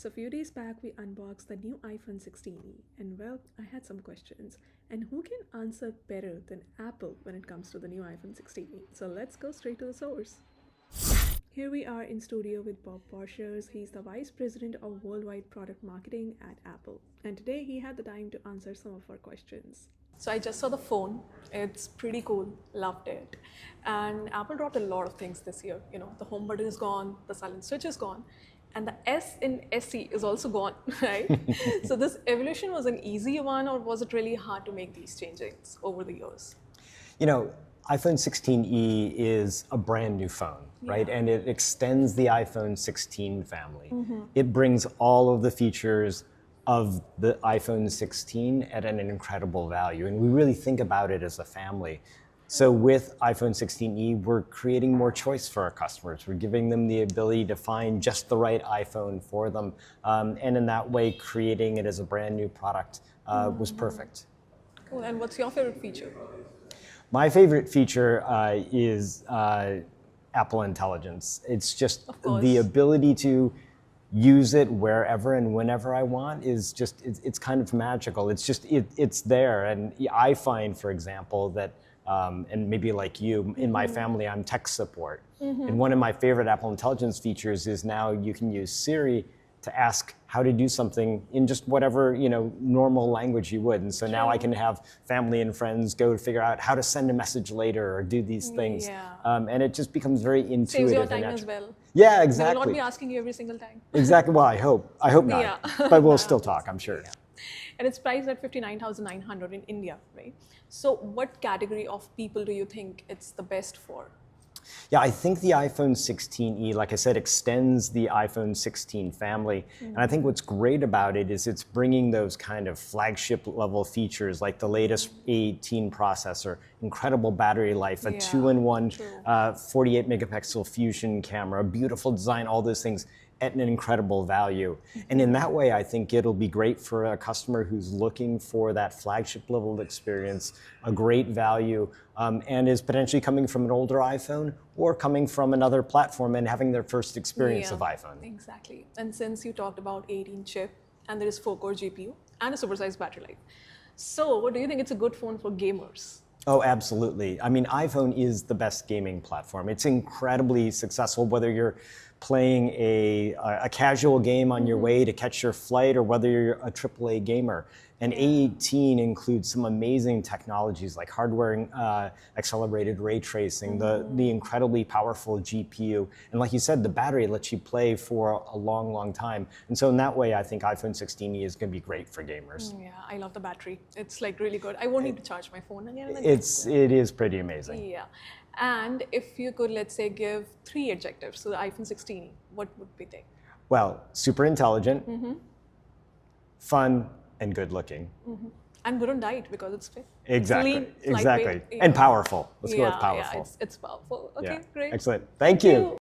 So a few days back, we unboxed the new iPhone 16e, and well, I had some questions. And who can answer better than Apple when it comes to the new iPhone 16e? So let's go straight to the source. Here we are in studio with Bob Borchers. He's the Vice President of Worldwide Product Marketing at Apple. And today he had the time to answer some of our questions. So I just saw the phone. It's pretty cool. Loved it. And Apple dropped a lot of things this year. You know, the home button is gone, the silent switch is gone, and the S in SE is also gone, right? So this evolution was an easy one, or was it really hard to make these changes over the years? You know, iPhone 16e is a brand new phone, right? Yeah. And it extends the iPhone 16 family. It brings all of the features of the iPhone 16 at an incredible value. And we really think about it as a family. So with iPhone 16e, we're creating more choice for our customers. We're giving them the ability to find just the right iPhone for them. And in that way, creating it as a brand new product was perfect. Cool. And what's your favorite feature? My favorite feature is Apple Intelligence. It's just the ability to use it wherever and whenever I want is just, it's kind of magical. It's just, it's there. And I find, for example, that, and maybe like you, in my family, I'm tech support. And one of my favorite Apple Intelligence features is now you can use Siri to ask how to do something in just whatever, you know, normal language you would. And so now I can have family and friends go to figure out how to send a message later or do these things. And it just becomes very intuitive. Saves your time as well. Yeah, exactly. They will not be asking you every single time. Exactly. Well, I hope not. Yeah. But we'll still talk, I'm sure. Yeah. And it's priced at $59,900 in India, right? So what category of people do you think it's the best for? Yeah, I think the iPhone 16e, like I said, extends the iPhone 16 family. And I think what's great about it is it's bringing those kind of flagship level features like the latest A18 processor, incredible battery life, a 2-in-1 48 megapixel fusion camera, beautiful design, all those things at an incredible value. And in that way, I think it'll be great for a customer who's looking for that flagship level experience, a great value, and is potentially coming from an older iPhone or coming from another platform and having their first experience of iPhone. Exactly. And since you talked about 18 chip, and there is 4-core GPU and a supersized battery life. So do you think it's a good phone for gamers? Oh, absolutely. I mean, iPhone is the best gaming platform. It's incredibly successful, whether you're playing a casual game on your way to catch your flight or whether you're a AAA gamer. And A18 includes some amazing technologies like hardware accelerated ray tracing, the incredibly powerful GPU. And like you said, the battery lets you play for a long, long time. And so in that way, I think iPhone 16e is going to be great for gamers. Yeah, I love the battery. It's like really good. I won't need to charge my phone again. It is pretty amazing. Yeah. And if you could, let's say, give 3 adjectives to the iPhone 16e, what would be they? Well, super intelligent, fun, and good looking. And good on diet because it's fit. Exactly, Lean, exactly. lightweight, And powerful. Let's go with powerful. Yeah, it's powerful. Okay, Yeah. great. Excellent. Thank you.